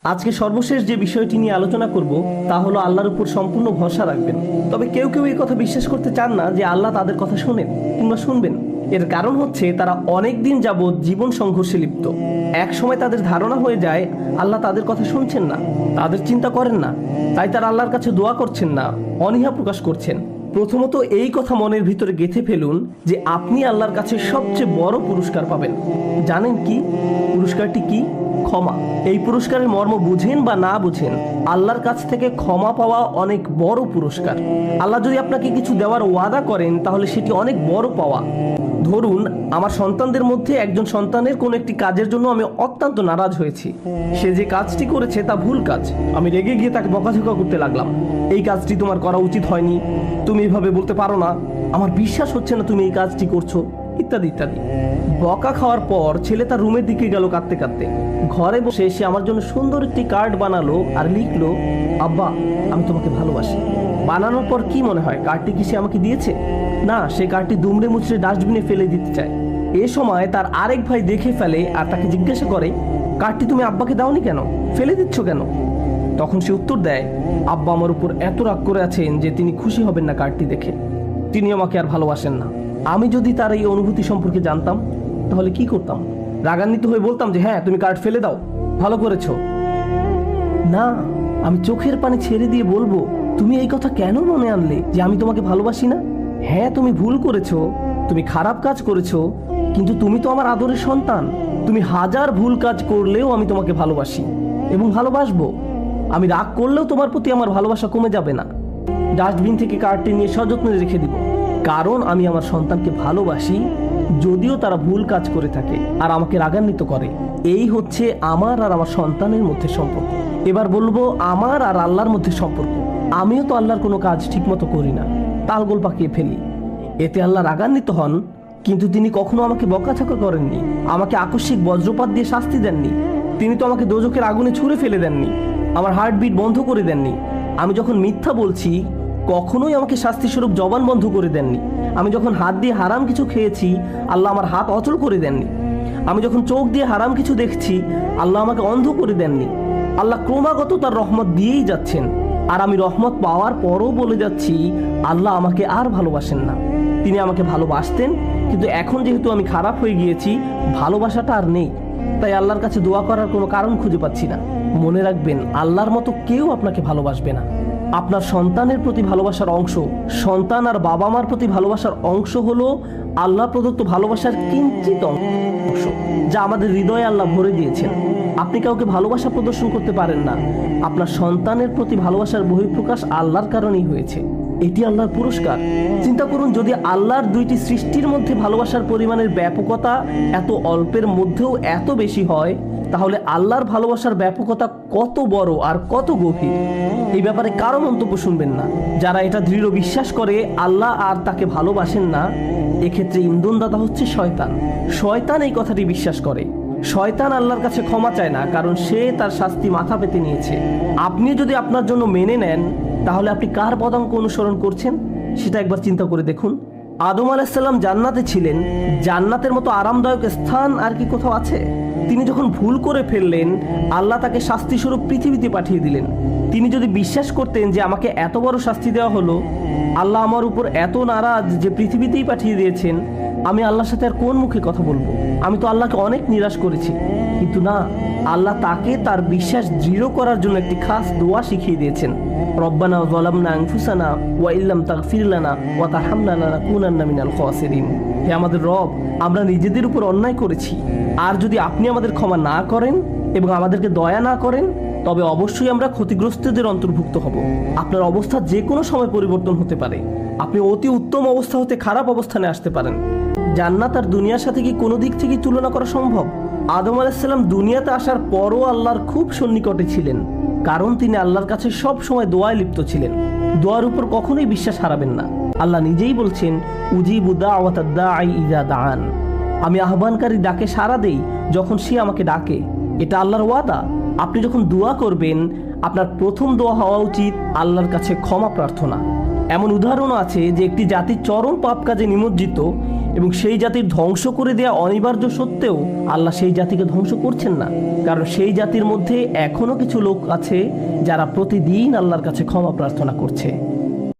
আজকে সর্বশেষ যে বিষয়টি নিয়ে আলোচনা করব তা হলো আল্লাহর উপর সম্পূর্ণ ভরসা রাখবেন। তবে কেউ কেউ এই কথা বিশ্বাস করতে চান না যে আল্লাহ তাদের কথা শোনেন কিংবা শুনবেন। এর কারণ হচ্ছে তারা অনেক দিন যাবৎ জীবন সংঘর্ষে লিপ্ত। এক সময় তাদের ধারণা হয়ে যায় আল্লাহ তাদের কথা শুনছেন না, তাদের চিন্তা করেন না, তাই তারা আল্লাহর কাছে দোয়া করছেন না, অনীহা প্রকাশ করছেন। প্রথমত এই কথা মনের ভিতরে গেঁথে ফেলুন যে আপনি আল্লাহর কাছে সবচেয়ে বড় পুরস্কার পাবেন। জানেন কি পুরস্কারটি কি? ক্ষমা। এই পুরস্কারের মর্ম বুঝেন বা না বুঝেন, আল্লাহর কাছ থেকে ক্ষমা পাওয়া অনেক বড় পুরস্কার। আল্লাহ যদি আপনাকে কিছু দেওয়ার ওয়াদা করেন তাহলে সেটি অনেক বড় পাওয়া। ধরুন আমার সন্তানদের মধ্যে একজন সন্তানের কোনো একটি কাজের জন্য আমি অত্যন্ত নারাজ হয়েছি। সে যে কাজটি করেছে তা ভুল কাজ। আমি রেগে গিয়ে তাকে বকাঝকা করতে লাগলাম, এই কাজটি তোমার করা উচিত হয়নি, তুমি এভাবে বলতে পারো না, আমার বিশ্বাস হচ্ছে না তুমি এই কাজটি করছো, ইত্যাদি ইত্যাদি। বকা খাওয়ার পর ছেলে তার রুমের দিকে গেল কাঁদতে কাঁদতে। ঘরে বসে সে আমার জন্য সুন্দর একটি কার্ড বানালো আর লিখলো, আব্বা আমি তোমাকে ভালোবাসি। বানানোর পর কি মনে হয় কার্ডটি কি সে আমাকে দিয়েছে? না, সে কার্ডটি দুমড়ে মুচড়ে ডাস্টবিনে ফেলে দিতে চায়। এ সময় তার আরেক ভাই দেখে ফেলে আর তাকে জিজ্ঞাসা করে, কার্ডটি তুমি আব্বাকে দাওনি কেন, ফেলে দিচ্ছ কেন? তখন সে উত্তর দেয়, আব্বা আমার উপর এত রাগ করে আছেন যে তিনি খুশি হবেন না কার্ডটি দেখে, তিনি আমাকে আর ভালোবাসেন না। আমি যদি তার এই অনুভূতি সম্পর্কে জানতাম তাহলে কি করতাম? রাগান্বিত হয়ে বলতাম যে হ্যাঁ তুমি কার্ড ফেলে দাও, ভালো করেছো? না, আমি চোখের পানি ছেড়ে দিয়ে বলবো, তুমি এই কথা কেন মনে আনলে যে আমি তোমাকে ভালোবাসি না? হ্যাঁ তুমি ভুল করেছো, তুমি খারাপ কাজ করেছো, কিন্তু তুমি তো আমার আদরের সন্তান। তুমি হাজার ভুল কাজ করলেও আমি তোমাকে ভালোবাসি এবং ভালোবাসবো। আমি রাগ করলেও তোমার প্রতি আমার ভালোবাসা কমে যাবে না। ডাস্টবিন থেকে কার্ডটি নিয়ে সযত্নে রেখে দিব, কারণ আমি আমার সন্তানকে ভালোবাসি যদিও তারা ভুল কাজ করে থাকে আর আমাকে রাগান্বিত করে। এই হচ্ছে আমার আর আমার সন্তানের মধ্যে সম্পর্ক। এবার বলবো আমার আর আল্লাহর মধ্যে সম্পর্ক। আমিও তো আল্লাহর কোনো কাজ ঠিকমতো করি না, তালগোল পাকিয়ে ফেলি, এতে আল্লাহ রাগান্বিত হন। কিন্তু তিনি কখনো আমাকে বকাঝকা করেননি, আমাকে আকস্মিক বজ্রপাত দিয়ে শাস্তি দেননি, তিনি তো আমাকে দোজখের আগুনে ছুঁড়ে ফেলে দেননি, আমার হার্টবিট বন্ধ করে দেননি। আমি যখন মিথ্যা বলছি কখনোই আমাকে শাস্তিস্বরূপ জবান বন্ধ করে দেননি। আমি যখন হাত দিয়ে হারাম কিছু খেয়েছি আল্লাহ আমার হাত অচল করে দেননি। আমি যখন চোখ দিয়ে হারাম কিছু দেখছি আল্লাহ আমাকে অন্ধ করে দেননি। আল্লাহ ক্রমাগত তার রহমত দিয়েই যাচ্ছেন, আর আমি রহমত পাওয়ার পরও বলে যাচ্ছি আল্লাহ আমাকে আর ভালোবাসেন না। তিনি আমাকে ভালোবাসতেন, কিন্তু এখন যেহেতু আমি খারাপ হয়ে গিয়েছি ভালোবাসাটা আর নেই, তাই আল্লাহর কাছে দোয়া করার কোনো কারণ খুঁজে পাচ্ছি না। মনে রাখবেন আল্লাহর মতো কেউ আপনাকে ভালোবাসবে না। আপনার সন্তানের প্রতি ভালোবাসার অংশ, সন্তান আর বাবা মার প্রতি ভালোবাসার অংশ হলো আল্লাহ প্রদত্ত ভালোবাসার কিঞ্চিত অংশ, যা আমাদের হৃদয়ে আল্লাহ ভরে দিয়েছেন। আপনি কাউকে ভালোবাসা প্রদর্শন করতে পারেন না, আপনার সন্তানের প্রতি ভালোবাসার বহিঃপ্রকাশ আল্লাহর কারণেই হয়েছে। এটি আল্লাহর পুরস্কার। চিন্তা করুন যদি আল্লাহর দুইটি সৃষ্টির মধ্যে ভালোবাসার পরিমাণের ব্যাপকতা এত অল্পের মধ্যেও এত বেশি হয়, তাহলে আল্লাহর ভালোবাসার ব্যাপকতা কত বড় আর কত গভীর। এই ব্যাপারে কারো মন্তব্য শুনবেন না। যারা এটা দৃঢ় বিশ্বাস করে আল্লাহ আর তাকে ভালোবাসেন না, এক্ষেত্রে ইন্ধনদাতা হচ্ছে শয়তান। শয়তান এই কথাটি বিশ্বাস করে। শয়তান আল্লাহর কাছে ক্ষমা চায় না, কারণ সে তার শাস্তি মাথা পেতে নিয়েছে। আপনি যদি আপনার জন্য মেনে নেন তাহলে আপনি কার পদাঙ্ক অনুসরণ করছেন সেটা একবার চিন্তা করে দেখুন। আদম আলাইহিস সালাম জান্নাতে ছিলেন, জান্নাতের মতো আরামদায়ক স্থান আর কি কোথাও আছে? তিনি যখন ভুল করে ফেললেন আল্লাহ তাকে শাস্তিস্বরূপ পৃথিবীতে পাঠিয়ে দিলেন। তিনি যদি বিশ্বাস করতেন যে আমাকে এত বড় শাস্তি দেওয়া হলো, আল্লাহ আমার উপর এত নারাজ যে পৃথিবীতেই পাঠিয়ে দিয়েছেন, আমি আল্লাহর সাথে আর কোন মুখে কথা বলবো? আমি তো আল্লাহকে অনেক নিরাশ করেছি। কিন্তু না, আল্লাহ তাকে তার বিশ্বাস দৃঢ় করার জন্য একটি খাস দোয়া শিখিয়ে দিয়েছেন, রব্বানা যালামনা আনফুসানা ওয়া ইল্লাম তাগফির লানা ওয়া তারহামনা লানাকুনান্না মিনাল খাসিরিন। হে আমাদের রব, আমরা নিজেদের উপর অন্যায় করেছি, আর যদি আপনি আমাদের ক্ষমা না করেন এবং আমাদেরকে দয়া না করেন তবে অবশ্যই আমরা ক্ষতিগ্রস্তদের অন্তর্ভুক্ত হব। আপনার অবস্থা যে কোনো সময় পরিবর্তন হতে পারে, আপনি অতি উত্তম অবস্থা হতে খারাপ অবস্থানে আসতে পারেন। জান্নাত আর দুনিয়ার সাথে কি কোনো দিক থেকে তুলনা করা সম্ভব? আদম আলাইহিস সালাম দুনিয়াতে আসার পরও আল্লাহর খুব সন্নিকটে ছিলেন, কারণ তিনি আল্লাহর কাছে সব সময় দোয়ায় লিপ্ত ছিলেন। দোয়ার উপর কখনোই বিশ্বাস হারাবেন না। আল্লাহ নিজেই বলছেন, উজিবু দাওয়াতাদ দাঈ ইযা দাআন। আমি আহ্বানকারী ডাকে সাড়া দেই যখন সে আমাকে ডাকে। এটা আল্লাহর ওয়াদা। আপনি যখন দোয়া করবেন আপনার প্রথম দোয়া হওয়া উচিত আল্লাহর কাছে ক্ষমা প্রার্থনা। এমন উদাহরণও আছে যে একটি জাতি চরম পাপ কাজে নিমজ্জিত, এবং সেই জাতির ধ্বংস করে দেওয়া অনিবার্য সত্ত্বেও আল্লাহ সেই জাতিকে ধ্বংস করছেন না, কারণ সেই জাতির মধ্যে এখনো কিছু লোক আছে যারা প্রতিদিন আল্লাহর কাছে ক্ষমা প্রার্থনা করছে।